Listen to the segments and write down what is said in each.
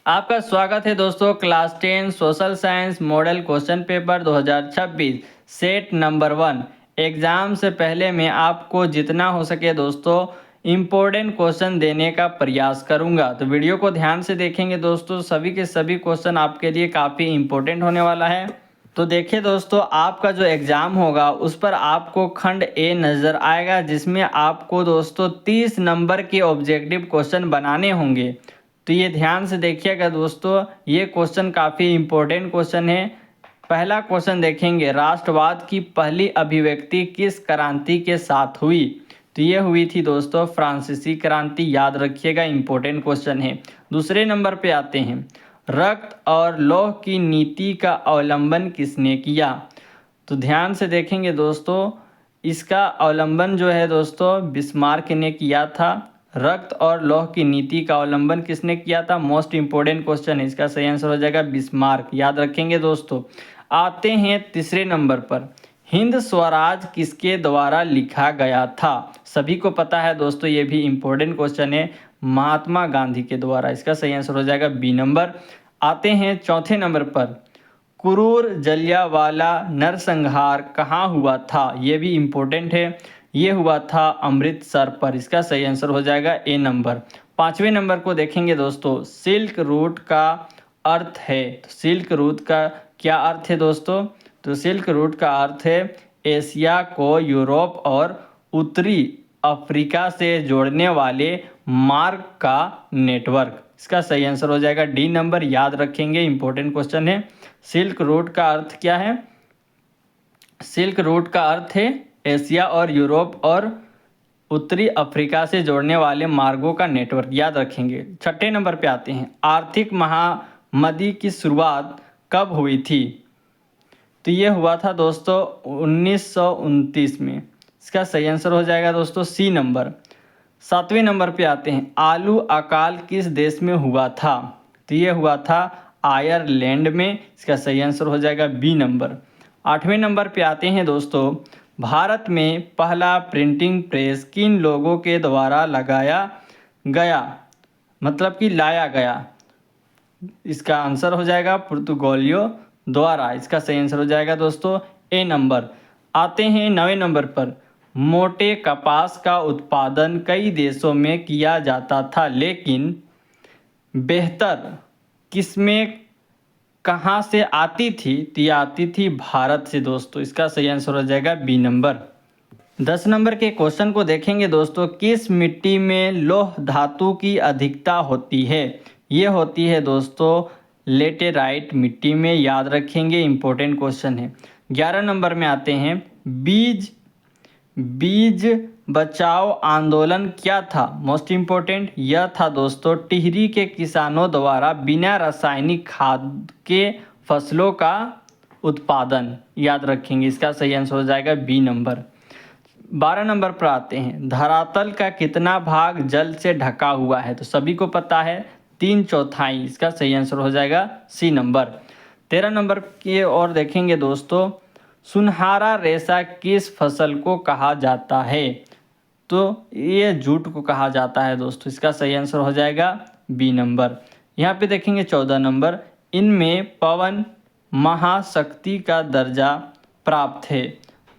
आपका स्वागत है दोस्तों class 10 social science model question paper 2026 set number 1 exam से पहले मैं आपको जितना हो सके दोस्तों इम्पोर्टेंट क्वेश्चन देने का प्रयास करूंगा। तो वीडियो को ध्यान से देखेंगे दोस्तों, सभी के सभी क्वेश्चन आपके लिए काफ़ी इम्पोर्टेंट होने वाला है। तो देखिए दोस्तों, आपका जो एग्ज़ाम होगा उस पर आपको खंड ए नज़र आएगा, जिसमें आपको दोस्तों 30 नंबर के ऑब्जेक्टिव क्वेश्चन बनाने होंगे। तो ये ध्यान से देखिएगा दोस्तों, ये क्वेश्चन काफ़ी इम्पोर्टेंट क्वेश्चन है। पहला क्वेश्चन देखेंगे, राष्ट्रवाद की पहली अभिव्यक्ति किस क्रांति के साथ हुई? तो ये हुई थी दोस्तों फ्रांसीसी क्रांति, याद रखिएगा, इम्पोर्टेंट क्वेश्चन है। दूसरे नंबर पे आते हैं, रक्त और लौह की नीति का अवलंबन किसने किया? तो ध्यान से देखेंगे दोस्तों, इसका अवलंबन जो है दोस्तों बिस्मार्क ने किया था। रक्त और लौह की नीति का अवलंबन किसने किया था? मोस्ट इंपोर्टेंट क्वेश्चन है, इसका सही आंसर हो जाएगा बिस्मार्क, याद रखेंगे दोस्तों। आते हैं तीसरे नंबर पर, हिंद स्वराज किसके द्वारा लिखा गया था? सभी को पता है दोस्तों, ये भी इम्पोर्टेंट क्वेश्चन है, महात्मा गांधी के द्वारा, इसका सही आंसर हो जाएगा बी नंबर। आते हैं चौथे नंबर पर, कुरूर जलियांवाला नरसंहार कहाँ हुआ था? ये भी इम्पोर्टेंट है, ये हुआ था अमृतसर पर, इसका सही आंसर हो जाएगा ए नंबर। पांचवें नंबर को देखेंगे दोस्तों, सिल्क रूट का अर्थ है। तो सिल्क रूट का क्या अर्थ है दोस्तों? तो सिल्क रूट का अर्थ है एशिया को यूरोप और उत्तरी अफ्रीका से जोड़ने वाले मार्ग का नेटवर्क, इसका सही आंसर हो जाएगा डी नंबर, याद रखेंगे, इंपॉर्टेंट क्वेश्चन है। सिल्क रूट का अर्थ क्या है? सिल्क रूट का अर्थ है एशिया और यूरोप और उत्तरी अफ्रीका से जोड़ने वाले मार्गों का नेटवर्क, याद रखेंगे। छठे नंबर पे आते हैं, आर्थिक महामदी की शुरुआत कब हुई थी? तो ये हुआ था दोस्तों 1929 में, इसका सही आंसर हो जाएगा दोस्तों सी नंबर। सातवें नंबर पे आते हैं, आलू अकाल किस देश में हुआ था? तो ये हुआ था आयरलैंड में, इसका सही आंसर हो जाएगा बी नंबर। आठवें नंबर पे आते हैं दोस्तों, भारत में पहला प्रिंटिंग प्रेस किन लोगों के द्वारा लगाया गया, मतलब कि लाया गया? इसका आंसर हो जाएगा पुर्तगालियों द्वारा, इसका सही आंसर हो जाएगा दोस्तों ए नंबर। आते हैं 9वें नंबर पर, मोटे कपास का उत्पादन कई देशों में किया जाता था, लेकिन बेहतर किसमें कहाँ से आती थी? तो ये आती थी भारत से दोस्तों, इसका सही आंसर हो जाएगा बी नंबर। 10 नंबर के क्वेश्चन को देखेंगे दोस्तों, किस मिट्टी में लौह धातु की अधिकता होती है? ये होती है दोस्तों लेटेराइट मिट्टी में, याद रखेंगे, इंपॉर्टेंट क्वेश्चन है। 11 नंबर में आते हैं, बीज बीज बचाओ आंदोलन क्या था? मोस्ट इम्पोर्टेंट, यह था दोस्तों टिहरी के किसानों द्वारा बिना रासायनिक खाद के फसलों का उत्पादन, याद रखेंगे, इसका सही आंसर हो जाएगा बी नंबर। 12 नंबर पर आते हैं, धरातल का कितना भाग जल से ढका हुआ है? तो सभी को पता है 3/4, इसका सही आंसर हो जाएगा सी नंबर। 13 नंबर की ओर देखेंगे दोस्तों, सुनहरा रेशा किस फसल को कहा जाता है? तो ये जूट को कहा जाता है दोस्तों, इसका सही आंसर हो जाएगा बी नंबर। यहाँ पे देखेंगे 14 नंबर, इनमें पवन महाशक्ति का दर्जा प्राप्त है।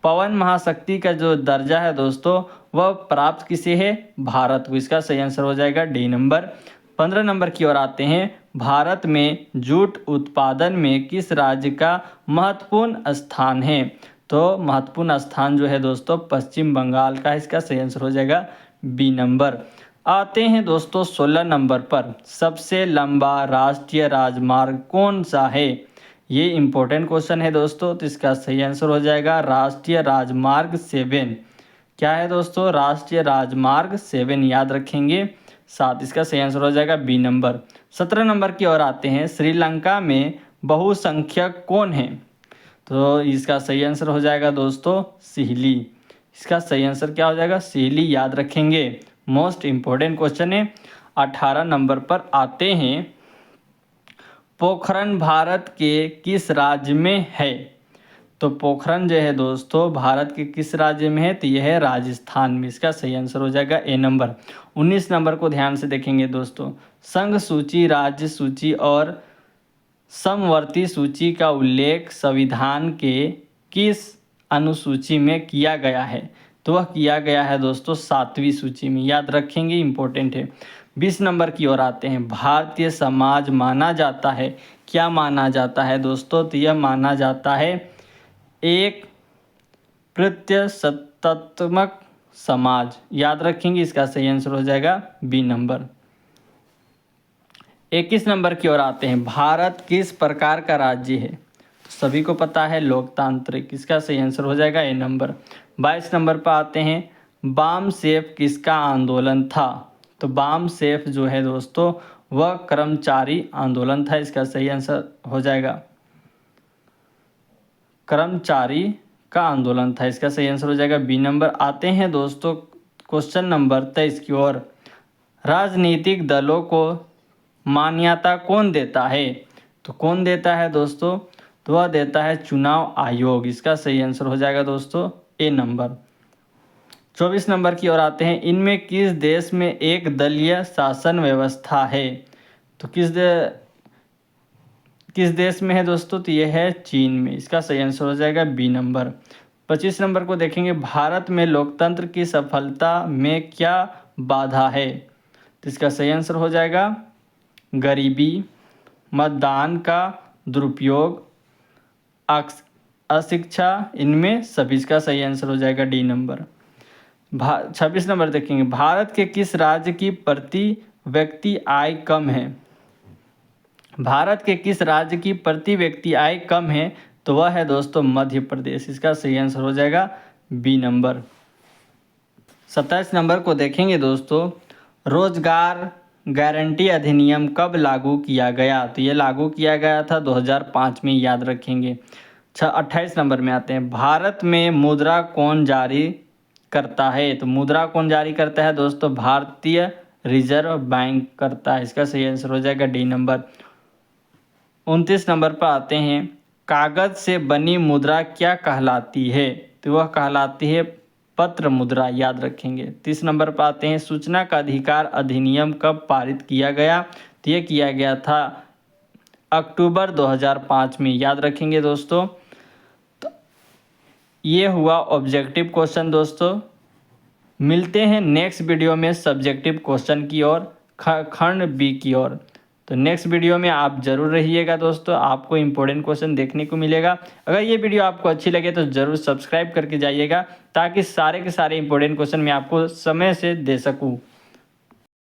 पवन महाशक्ति का जो दर्जा है दोस्तों वह प्राप्त किसे है? भारत को, इसका सही आंसर हो जाएगा डी नंबर। 15 नंबर की ओर आते हैं, भारत में जूट उत्पादन में किस राज्य का महत्वपूर्ण स्थान है? तो महत्वपूर्ण स्थान जो है दोस्तों पश्चिम बंगाल का, इसका सही आंसर हो जाएगा बी नंबर। आते हैं दोस्तों 16 नंबर पर, सबसे लंबा राष्ट्रीय राजमार्ग कौन सा है? ये इंपॉर्टेंट क्वेश्चन है दोस्तों, तो इसका सही आंसर हो जाएगा राष्ट्रीय राजमार्ग 7। क्या है दोस्तों? राष्ट्रीय राजमार्ग 7, याद रखेंगे 7, इसका सही आंसर हो जाएगा बी नंबर। 17 नंबर की ओर आते हैं, श्रीलंका में बहुसंख्यक कौन है? तो इसका सही आंसर हो जाएगा दोस्तों सिहली, इसका सही आंसर क्या हो जाएगा? सिहली, याद रखेंगे, मोस्ट इम्पोर्टेंट क्वेश्चन है। 18 नंबर पर आते हैं, पोखरण भारत के किस राज्य में है? तो पोखरण जो है दोस्तों भारत के किस राज्य में है? तो यह है राजस्थान में। इसका सही आंसर हो जाएगा ए नंबर। 19 नंबर को ध्यान से देखेंगे दोस्तों। संघ सूची, राज्य सूची और समवर्ती सूची का उल्लेख संविधान के किस अनुसूची में किया गया है? तो वह किया गया है दोस्तों 7वीं सूची में। याद रखेंगे, इंपॉर्टेंट है। 20 नंबर की ओर आते हैं। भारतीय समाज माना जाता है, क्या माना जाता है दोस्तों? तो यह माना जाता है एक प्रत्यसत्तात्मक समाज। याद रखेंगे, इसका सही आंसर हो जाएगा बी नंबर। 21 नंबर की ओर आते हैं। भारत किस प्रकार का राज्य है? तो सभी को पता है लोकतांत्रिक। इसका सही आंसर हो जाएगा ए नंबर। 22 नंबर पर आते हैं। बाम सेफ किसका आंदोलन था? तो बाम सेफ जो है दोस्तों वह कर्मचारी आंदोलन था। इसका सही आंसर हो जाएगा कर्मचारी का आंदोलन था। इसका सही आंसर हो जाएगा बी नंबर। आते हैं दोस्तों क्वेश्चन नंबर 23 की ओर। राजनीतिक दलों को मान्यता कौन देता है? तो कौन देता है दोस्तों? तो वह देता है चुनाव आयोग। इसका सही आंसर हो जाएगा दोस्तों ए नंबर। 24 नंबर की ओर आते हैं। इनमें किस देश में एक दलीय शासन व्यवस्था है? तो किस देश में है दोस्तों? तो यह है चीन में। इसका सही आंसर हो जाएगा बी नंबर। 25 नंबर को देखेंगे। भारत में लोकतंत्र की सफलता में क्या बाधा है? तो इसका सही आंसर हो जाएगा गरीबी, मतदान का दुरुपयोग, अशिक्षा, इनमें सभी। इसका सही आंसर हो जाएगा डी नंबर। 26 नंबर देखेंगे। भारत के किस राज्य की प्रति व्यक्ति आय कम है? भारत के किस राज्य की प्रति व्यक्ति आय कम है? तो वह है दोस्तों मध्य प्रदेश। इसका सही आंसर हो जाएगा बी नंबर। 27 नंबर को देखेंगे दोस्तों। रोजगार गारंटी अधिनियम कब लागू किया गया? तो ये लागू किया गया था 2005 में। याद रखेंगे। 28 नंबर में आते हैं। भारत में मुद्रा कौन जारी करता है? तो मुद्रा कौन जारी करता है दोस्तों? भारतीय रिजर्व बैंक करता है। इसका सही आंसर हो जाएगा डी नंबर। 29 नंबर पर आते हैं। कागज से बनी मुद्रा क्या कहलाती है? तो वह कहलाती है पत्र मुद्रा। याद रखेंगे। 30 नंबर पर आते हैं। सूचना का अधिकार अधिनियम कब पारित किया गया? तो यह किया गया था अक्टूबर 2005 में। याद रखेंगे दोस्तों। तो ये हुआ ऑब्जेक्टिव क्वेश्चन दोस्तों। मिलते हैं नेक्स्ट वीडियो में सब्जेक्टिव क्वेश्चन की ओर, खंड बी की ओर। तो नेक्स्ट वीडियो में आप जरूर रहिएगा दोस्तों, आपको इंपॉर्टेंट क्वेश्चन देखने को मिलेगा। अगर ये वीडियो आपको अच्छी लगे तो ज़रूर सब्सक्राइब करके जाइएगा, ताकि सारे के सारे इंपॉर्टेंट क्वेश्चन मैं आपको समय से दे सकूँ।